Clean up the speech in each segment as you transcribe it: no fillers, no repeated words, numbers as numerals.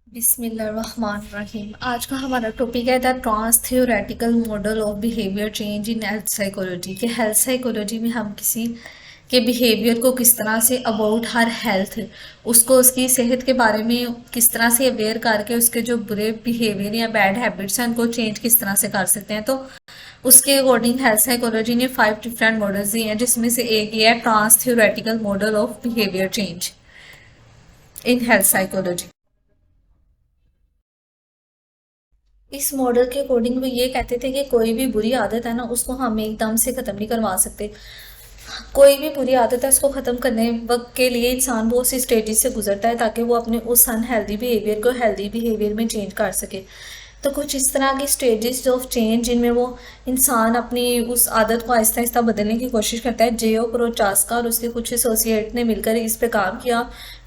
बिस्मिल्लाहिर्रहमानिर्रहीम। आज का हमारा टॉपिक है the transtheoretical model of behaviour change in health psychology. कि हेल्थ साइकोलॉजी में हम किसी के बिहेवियर को किस तरह से अबाउट हर हेल्थ उसको उसकी सेहत के बारे में किस तरह से अवेयर करके उसके जो बुरे बिहेवियर या बैड हैबिट्स हैं उनको चेंज किस तरह से कर सकते हैं। तो उसके अकॉर्डिंग हेल्थ साइकोलॉजी ने 5 डिफरेंट मॉडल्स दिए हैं, जिसमें से एक ये है transtheoretical model of behaviour change in health psychology. इस मॉडल के अकॉर्डिंग वो ये कहते थे कि कोई भी बुरी आदत है ना, उसको हम एकदम से ख़त्म नहीं करवा सकते। कोई भी बुरी आदत है उसको ख़त्म करने वक्त के लिए इंसान बहुत सी स्टेजेस से गुजरता है ताकि वो अपने उस अनहेल्दी बिहेवियर को हेल्दी बिहेवियर में चेंज कर सके। तो कुछ इस तरह की स्टेजेस ऑफ चेंज जिनमें वो इंसान अपनी उस आदत को आहिस्ता आहिस्ता बदलने की कोशिश करता है। जेओ प्रोचास्का और उसके कुछ एसोसिएट ने मिलकर इस पे काम किया,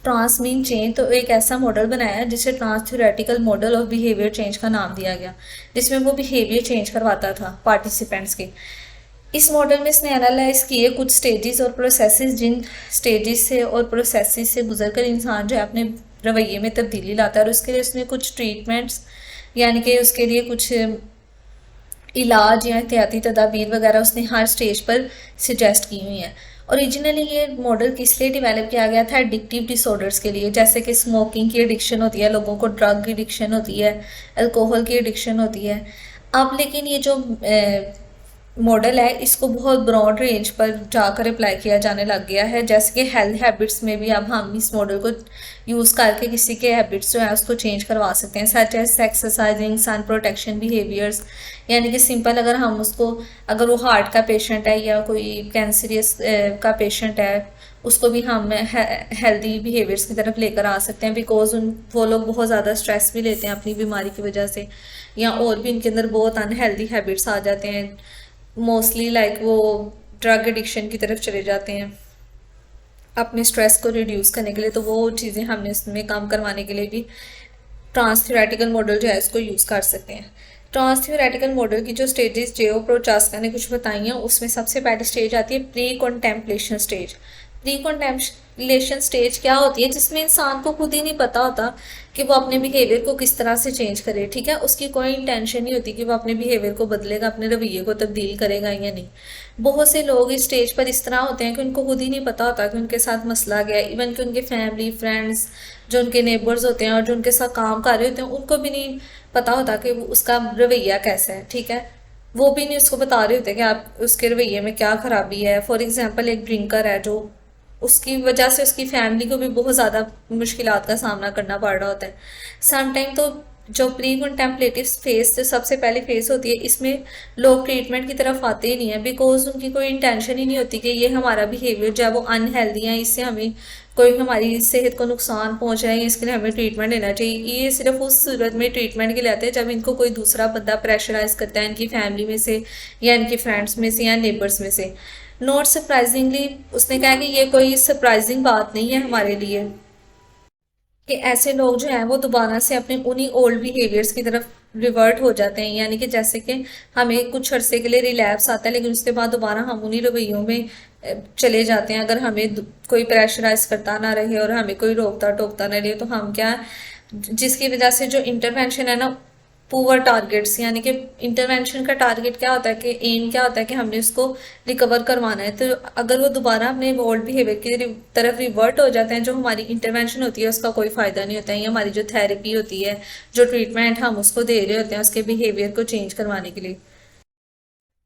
ट्रांस मीन चेंज। तो एक ऐसा मॉडल बनाया जिसे transtheoretical model of behaviour change का नाम दिया गया, जिसमें वो बिहेवियर चेंज करवाता था पार्टिसिपेंट्स के। इस मॉडल में इसने एनालाइज किए कुछ स्टेजेस और प्रोसेसेस, जिन स्टेजेस से और प्रोसेसेस से गुजरकर इंसान जो है अपने रवैये में तब्दीली लाता है। और उसके लिए उसने कुछ ट्रीटमेंट्स यानी कि उसके लिए कुछ इलाज या एहतियाती तदाबीर वगैरह उसने हर स्टेज पर सजेस्ट की हुई हैं। ओरिजिनली ये मॉडल किस लिए डेवलप किया गया था? एडिक्टिव डिसऑर्डर्स के लिए, जैसे कि स्मोकिंग की एडिक्शन होती है लोगों को, ड्रग की एडिक्शन होती है, अल्कोहल की एडिक्शन होती है। अब लेकिन ये जो मॉडल है इसको बहुत ब्रॉड रेंज पर जाकर अप्लाई किया जाने लग गया है। जैसे कि हेल्थ हैबिट्स में भी अब हम इस मॉडल को यूज़ करके किसी के हैबिट्स जो है उसको चेंज करवा सकते हैं, such as exercising, sun protection behaviours. यानी कि सिंपल अगर हम उसको, अगर वो हार्ट का पेशेंट है या कोई कैंसरियस का पेशेंट है, उसको भी हम हेल्दी बिहेवियर्स की तरफ लेकर आ सकते हैं। बिकॉज वो लोग बहुत ज़्यादा स्ट्रेस भी लेते हैं अपनी बीमारी की वजह से, या और भी उनके अंदर बहुत अनहेल्दी हैबिट्स आ जाते हैं। मोस्टली लाइक वो ड्रग एडिक्शन की तरफ चले जाते हैं अपने स्ट्रेस को रिड्यूस करने के लिए। तो वो चीज़ें हमने इसमें काम करवाने के लिए भी ट्रांस थ्योरेटिकल मॉडल जो है इसको यूज़ कर सकते हैं। ट्रांस थ्योरेटिकल मॉडल की जो स्टेजेस जेओ प्रोचास्का ने कुछ बताई हैं, उसमें सबसे पहली स्टेज आती है pre contemplation stage. Pre contemplation stage क्या होती है? जिसमें इंसान को खुद ही नहीं पता होता कि वो अपने बिहेवियर को किस तरह से चेंज करे। ठीक है, उसकी कोई इंटेंशन नहीं होती कि वो अपने बिहेवियर को बदलेगा, अपने रवैये को तब्दील करेगा या नहीं। बहुत से लोग इस स्टेज पर इस तरह होते हैं कि उनको खुद ही नहीं पता होता कि उनके साथ मसला गया है। इवन कि उनके फैमिली फ्रेंड्स जो उनके नेबर्स होते हैं और जो उनके साथ काम कर रहे होते हैं उनको भी नहीं पता होता कि उसका रवैया कैसा है। ठीक है, वो भी नहीं उसको बता रहे होते कि आप उसके रवैये में क्या खराबी है। फॉर एग्जाम्पल एक ड्रिंकर है जो, उसकी वजह से उसकी फैमिली को भी बहुत ज़्यादा मुश्किलात का सामना करना पड़ रहा होता है समटाइम। तो जो प्री कंटेम्पलेटिव फेज जो सबसे पहले फेज होती है, इसमें लोग ट्रीटमेंट की तरफ आते ही नहीं है। बिकॉज उनकी कोई इंटेंशन ही नहीं होती कि ये हमारा बिहेवियर जो है वो अनहेल्दी है, इससे हमें कोई हमारी सेहत को नुकसान पहुंच रहा है, इसके लिए हमें ट्रीटमेंट लेना चाहिए। ये सिर्फ उस सूरत में ट्रीटमेंट के लिए आते हैं जब इनको कोई दूसरा बंदा प्रेशराइज करता है, इनकी फैमिली में से या इनकी फ्रेंड्स में से या नेबर्स में से। नॉट सरप्राइजिंगली उसने कहा कि ये कोई सरप्राइजिंग बात नहीं है हमारे लिए कि ऐसे लोग जो हैं वो दोबारा से अपने उन्हीं ओल्ड बिहेवियर्स की तरफ रिवर्ट हो जाते हैं। यानी कि जैसे कि हमें कुछ अरसे के लिए रिलैप्स आता है लेकिन उसके बाद दोबारा हम उन्हीं रवैयों में चले जाते हैं। अगर हमें कोई प्रेशराइज करता ना रहे और हमें कोई रोकता टोकता ना रहे तो हम क्या, जिसकी वजह से जो इंटरवेंशन है ना, पुअर टारगेट्स, यानी कि इंटरवेंशन का टारगेट क्या होता है कि एम क्या होता है कि हमने उसको रिकवर करवाना है। तो अगर वो दोबारा अपने ओल्ड बिहेवियर की तरफ रिवर्ट हो जाते हैं, जो हमारी इंटरवेंशन होती है उसका कोई फ़ायदा नहीं होता है। ये हमारी जो थेरेपी होती है, जो ट्रीटमेंट हम उसको दे रहे होते हैं उसके बिहेवियर को चेंज करवाने के लिए।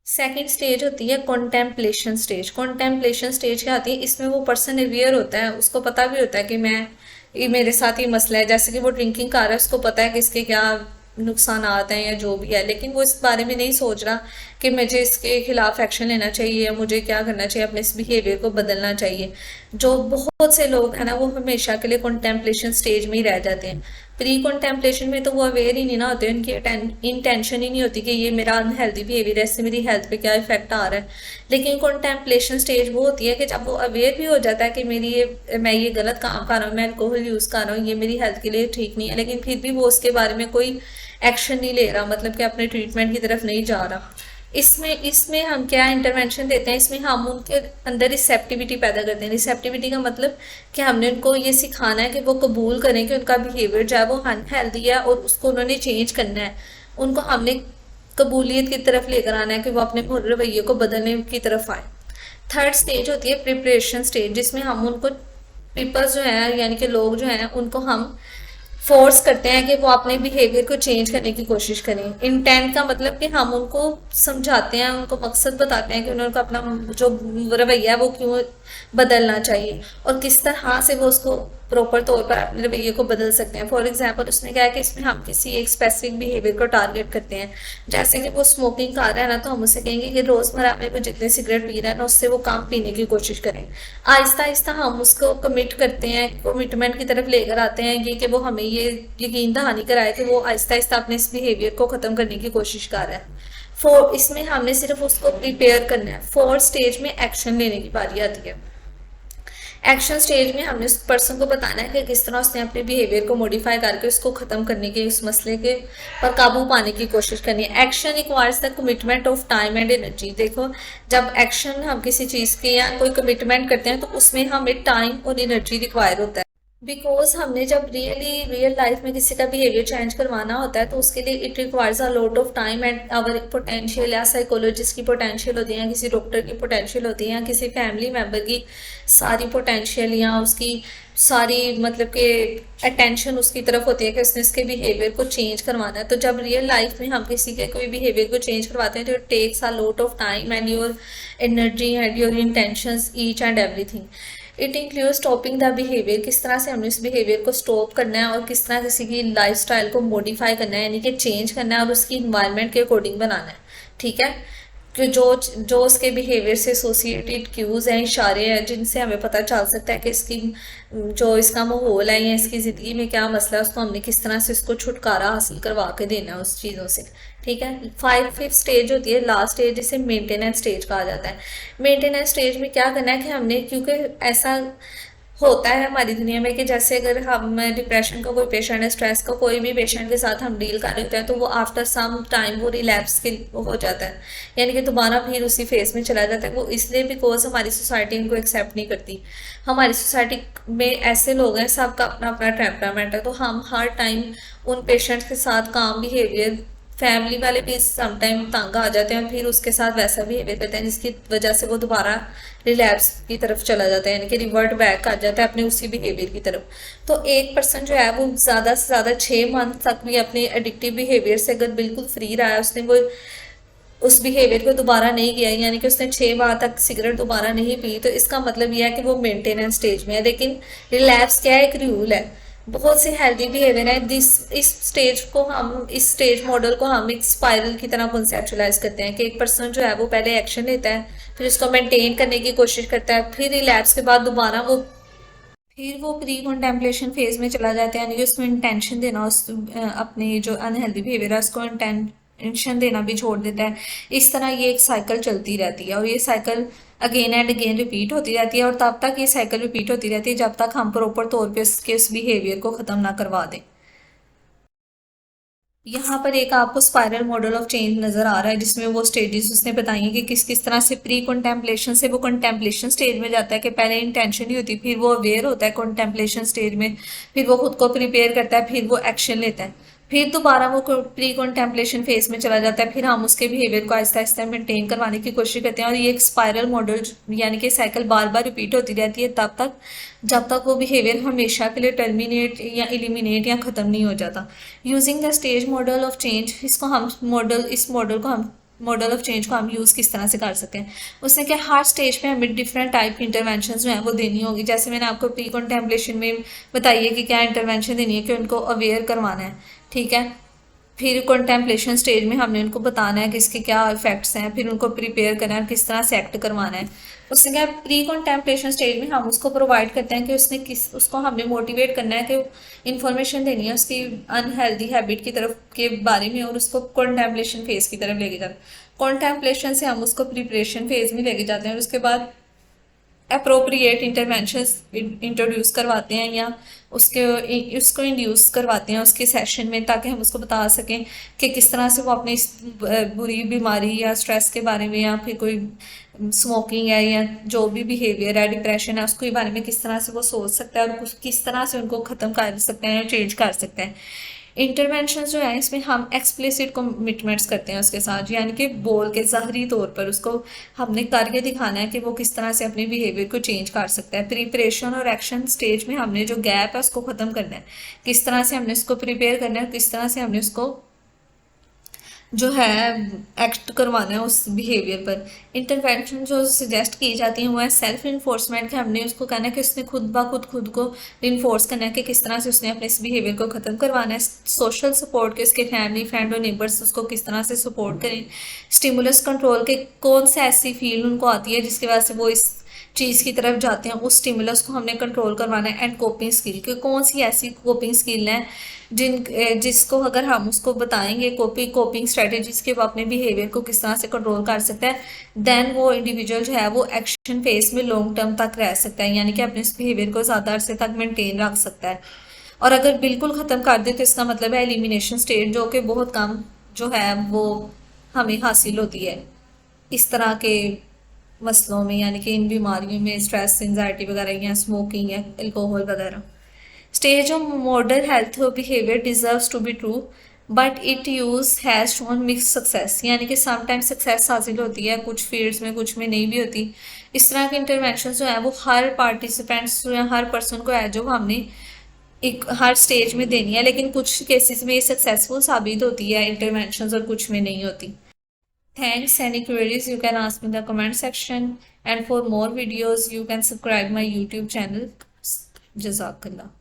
सेकेंड स्टेज होती है कॉन्टेम्पलेशन स्टेज। कॉन्टेम्पलेशन स्टेज क्या होती है? इसमें वो पर्सन अवेयर होता है, उसको पता भी होता है कि मैं, ये मेरे साथ ये मसला है। जैसे कि वो ड्रिंकिंग कर रहा है, उसको पता है कि इसके क्या नुकसान आते हैं या जो भी है, लेकिन वो इस बारे में नहीं सोच रहा कि मुझे इसके खिलाफ एक्शन लेना चाहिए या मुझे क्या करना चाहिए, अपने इस बिहेवियर को बदलना चाहिए। जो बहुत से लोग हैं ना वो हमेशा के लिए कॉन्टेम्पलेशन स्टेज में ही रह जाते हैं। प्री कॉन्टेम्पलेशन में तो वो अवेयर ही नहीं ना होते, उनकी इंटेंशन ही नहीं होती कि ये मेरा अनहेल्दी बिहेवियर है, इससे मेरी हेल्थ पे क्या इफेक्ट आ रहा है। लेकिन कॉन्टेम्पलेशन स्टेज वो होती है कि जब वो अवेयर भी हो जाता है कि मेरी ये, मैं ये गलत काम कर रहा हूँ, मैं अल्कोहल यूज़ कर रहा हूँ, ये मेरी हेल्थ के लिए ठीक नहीं है, लेकिन फिर भी वो उसके बारे में कोई एक्शन नहीं ले रहा, मतलब कि अपने ट्रीटमेंट की तरफ नहीं जा रहा। इसमें इसमें हम क्या इंटरवेंशन देते हैं, इसमें हम उनके अंदर रिसेप्टिविटी पैदा करते हैं। रिसेप्टिविटी का मतलब कि हमने उनको ये सिखाना है कि वो कबूल करें कि उनका बिहेवियर जो है वो अनहेल्दी है और उसको उन्होंने चेंज करना है। उनको हमने कबूलियत की तरफ लेकर आना है कि वो अपने रवैये को बदलने की तरफ आए। थर्ड स्टेज होती है प्रिपरेशन स्टेज, जिसमें हम उनको पीपल्स जो है यानी कि लोग जो हैं उनको हम फोर्स करते हैं कि वो अपने बिहेवियर को चेंज करने की कोशिश करें। इंटेंट का मतलब कि हम उनको समझाते हैं, उनको मकसद बताते हैं कि उनको अपना जो रवैया है वो क्यों बदलना चाहिए और किस तरह से वो उसको प्रॉपर तौर पर अपने रवैये को बदल सकते हैं। फॉर एग्जांपल उसने कहा है कि इसमें हम किसी एक स्पेसिफिक बिहेवियर को टारगेट करते हैं। जैसे कि वो स्मोकिंग कर रहा है ना, तो हम उसे कहेंगे कि रोजमर्रा में वो जितने सिगरेट पी रहा है ना उससे वो कम पीने की कोशिश करें। आहिस्ता आहिस्ता हम उसको कमिट करते हैं, कमिटमेंट की तरफ लेकर आते हैं, ये कि वो हमें ये यकीन दहानी कराए कि वो आहिस्ता आहिस्ता अपने इस बिहेवियर को खत्म करने की कोशिश कर रहा है। फोर इसमें हमने सिर्फ उसको प्रिपेयर करना है। फोर्थ स्टेज में एक्शन लेने की बारी आती है। एक्शन स्टेज में हमने उस पर्सन को बताना है कि किस तरह उसने अपने बिहेवियर को मॉडिफाई करके उसको खत्म करने के, उस मसले के पर काबू पाने की कोशिश करनी है। Action requires the commitment of time and energy. देखो, जब एक्शन हम किसी चीज़ के या कोई कमिटमेंट करते हैं तो उसमें हमें टाइम और एनर्जी रिक्वायर होता है। बिकॉज हमने जब रियल लाइफ में किसी का बिहेवियर चेंज करवाना होता है तो उसके लिए it requires a lot of time and our potential, या साइकोलॉजिस्ट की पोटेंशियल होती है, या किसी डॉक्टर की पोटेंशियल होती है, या किसी फैमिली मेम्बर की सारी पोटेंशियल या उसकी सारी मतलब कि अटेंशन उसकी तरफ होती है कि उसने इसके बिहेवियर को चेंज करवाना है। तो जब रियल लाइफ में हम किसी के कोई बिहेवियर को चेंज करवाते हैं तो it takes a lot of time and your energy and your intentions each and everything. It include stopping the behaviour, किस तरह से हमने उस बिहेवियर को स्टॉप करना है और किस तरह किसी की लाइफस्टाइल को मॉडिफाई करना है, यानी कि चेंज करना है और उसकी इन्वायरमेंट के अकॉर्डिंग बनाना है। ठीक है, कि जो उसके बिहेवियर से एसोसिएटेड क्यूज हैं, इशारे हैं, जिनसे हमें पता चल सकता है कि इसकी जो इसका माहौल है या इसकी ज़िंदगी में क्या मसला है, उसको हमने किस तरह से उसको छुटकारा हासिल करवा के देना है उस चीज़ों से। ठीक है, फिफ्थ स्टेज होती है लास्ट स्टेज, जिसे मेंटेनेंस स्टेज कहा जाता है। मेंटेनेंस स्टेज में क्या करना है कि हमने, क्योंकि ऐसा होता है हमारी दुनिया में कि जैसे अगर हम डिप्रेशन का कोई पेशेंट है, स्ट्रेस का कोई भी पेशेंट के साथ हम डील कर रहे होते हैं तो वो आफ्टर सम टाइम वो रिलैप्स के हो जाता है, यानी कि दोबारा फिर उसी फेज में चला जाता है। वो इसलिए बिकॉज हमारी सोसाइटी उनको एक्सेप्ट नहीं करती। हमारी सोसाइटी में ऐसे लोग हैं, सबका अपना अपना टेम्परामेंट है, तो हम हर टाइम उन पेशेंट्स के साथ काम बिहेवियर, फैमिली वाले भी समटाइम तंग आ जाते हैं और फिर उसके साथ वैसा बिहेवियर करते हैं जिसकी वजह से वो दोबारा रिलैप्स की तरफ चला जाता है, यानी कि रिवर्ट बैक कर जाता है अपने उसी बिहेवियर की तरफ। तो एक पर्सन जो है वो ज़्यादा से ज़्यादा 6 मंथ तक भी अपने एडिक्टिव बिहेवियर से अगर बिल्कुल फ्री रहा है, उसने वो उस बिहेवियर को दोबारा नहीं किया, यानी कि उसने 6 माह तक सिगरेट दोबारा नहीं पी, तो इसका मतलब यह है कि वो मेंटेनेंस स्टेज में है। लेकिन रिलैप्स क्या है, एक रूल है, बहुत से हेल्दी बिहेवियर है। इस स्टेज मॉडल को हम एक स्पाइरल की तरह कॉन्सेप्चुलाइज करते हैं कि एक पर्सन जो है वो पहले एक्शन लेता है, फिर उसको मेंटेन करने की कोशिश करता है, फिर रिलैप्स के बाद दोबारा वो प्री कॉन्टेम्पलेशन फेज में चला जाता है, यानी कि उसमें इंटेंशन देना, अपने जो अनहेल्दी बिहेवियर है उसको इंटेंशन देना भी छोड़ देता है। इस तरह ये एक साइकिल चलती रहती है और ये cycle again and again repeat होती रहती है, और तब तक ये साइकिल रिपीट होती रहती है जब तक हम प्रॉपर तौर पे उसके उस बिहेवियर को ख़त्म ना करवा दें। यहाँ पर एक आपको स्पाइरल मॉडल ऑफ चेंज नज़र आ रहा है, जिसमें वो स्टेजेस उसने बताई हैं कि किस किस तरह से प्री कॉन्टेम्पलेशन से वो कॉन्टेम्पलेशन स्टेज में जाता है, कि पहले इंटेंशन ही होती, फिर वो अवेयर होता है कॉन्टेम्पलेशन स्टेज में, फिर वो खुद को प्रिपेयर करता है, फिर वो एक्शन लेता है, फिर दोबारा वो प्री कॉन्टेम्पलेशन फेज में चला जाता है, फिर हम उसके बिहेवियर को आहिस्ता आहिस्ता मेंटेन करवाने की कोशिश करते हैं। और ये एक स्पाइरल मॉडल यानी कि साइकिल बार बार रिपीट होती रहती है तब तक जब तक वो बिहेवियर हमेशा के लिए टर्मिनेट या एलिमिनेट या ख़त्म नहीं हो जाता। Using the stage model of change, इस मॉडल ऑफ चेंज को हम यूज़ किस तरह से कर सकते हैं। उसने क्या, हर स्टेज पे हमें डिफरेंट टाइप की इंटरवेंशन जो है वो देनी होगी। जैसे मैंने आपको प्री कॉन्टेम्पलेशन में बताइए कि क्या इंटरवेंशन देनी है, कि उनको अवेयर करवाना है। ठीक है, फिर कॉन्टेम्पलेशन स्टेज में हमने उनको बताना है कि इसके क्या इफेक्ट्स हैं, फिर उनको प्रिपेयर करना है, किस तरह से एक्ट करवाना है। उसने क्या, प्री कॉन्टेम्पलेशन स्टेज में हम उसको प्रोवाइड करते हैं कि उसको हमने मोटिवेट करना है कि इन्फॉर्मेशन देनी है उसकी अनहेल्दी हैबिट की तरफ के बारे में, और उसको कॉन्टेम्पलेशन फेज की तरफ लेके जाते हैं। कॉन्टेम्पलेशन से हम उसको प्रिपरेशन फेज में लेके जाते हैं और उसके बाद अप्रोप्रिएट इंटरवेंशंस इंट्रोड्यूस करवाते हैं या उसके उसको इंड्यूस करवाते हैं उसके सेशन में, ताकि हम उसको बता सकें कि किस तरह से वो अपनी इस बुरी बीमारी या स्ट्रेस के बारे में, या फिर कोई स्मोकिंग है या जो भी बिहेवियर है, डिप्रेशन है, उसके बारे में किस तरह से वो सोच सकता है और किस तरह से उनको ख़त्म कर सकते हैं या चेंज कर सकते हैं। इंटरवेंशन जो है इसमें हम एक्सप्लिसिट कमिटमेंट्स करते हैं उसके साथ, यानी कि बोल के ज़ाहरी तौर पर उसको हमने करके दिखाना है कि वो किस तरह से अपने बिहेवियर को चेंज कर सकता है। प्रिपरेशन और एक्शन स्टेज में हमने जो गैप है उसको ख़त्म करना है, किस तरह से हमने उसको प्रिपेयर करना है, किस तरह से हमने उसको जो है एक्ट करवाना है उस बिहेवियर पर। इंटरवेंशन जो सजेस्ट की जाती है वो है सेल्फ इन्फोर्समेंट, कि हमने उसको कहना है कि उसने खुद ब खुद खुद को इन्फोर्स करना है कि किस तरह से उसने अपने इस बिहेवियर को ख़त्म करवाना है। सोशल सपोर्ट के उसके फैमिली फ्रेंड और नेबर्स उसको किस तरह से सपोर्ट करें। स्टिमुलस कंट्रोल के कौन सा ऐसी फील उनको आती है जिसकी वजह से वो इस चीज़ की तरफ जाते हैं, उस स्टिमुलस को हमने कंट्रोल करवाना है। एंड कोपिंग स्किल, कि कौन सी ऐसी कोपिंग स्किल है जिसको अगर हम उसको बताएंगे कोपिंग स्ट्रेटेजीज के, वो अपने बिहेवियर को किस तरह से कंट्रोल कर सकता है, देन वो इंडिविजुअल जो है वो एक्शन फेस में लॉन्ग टर्म तक रह सकता है, यानी कि अपने इस बिहेवियर को ज़्यादा अरसे तक मेंटेन रख सकता है। और अगर बिल्कुल ख़त्म कर दे तो इसका मतलब है एलिमिनेशन स्टेट, जो कि बहुत कम जो है वो हमें हासिल होती है इस तरह के मसलों में, यानी कि इन बीमारियों में, स्ट्रेस एंजाइटी वगैरह या स्मोकिंग या अल्कोहल वगैरह। Stage of modern health behavior deserves to be true, but it use has shown mixed success, यानी कि समटाइम्स सक्सेस हासिल होती है कुछ फील्ड्स में, कुछ में नहीं भी होती। इस तरह के इंटरवेंशन जो है वो हर पार्टिसिपेंट्स जो है, हर पर्सन को है जो हमने एक हर स्टेज में देनी है, लेकिन कुछ केसेस में ये सक्सेसफुल साबित होती है इंटरवेंशन और कुछ में नहीं होती। Thanks. Any queries you can ask me in the comment section, and for more videos you can subscribe my YouTube channel. Jazakallah.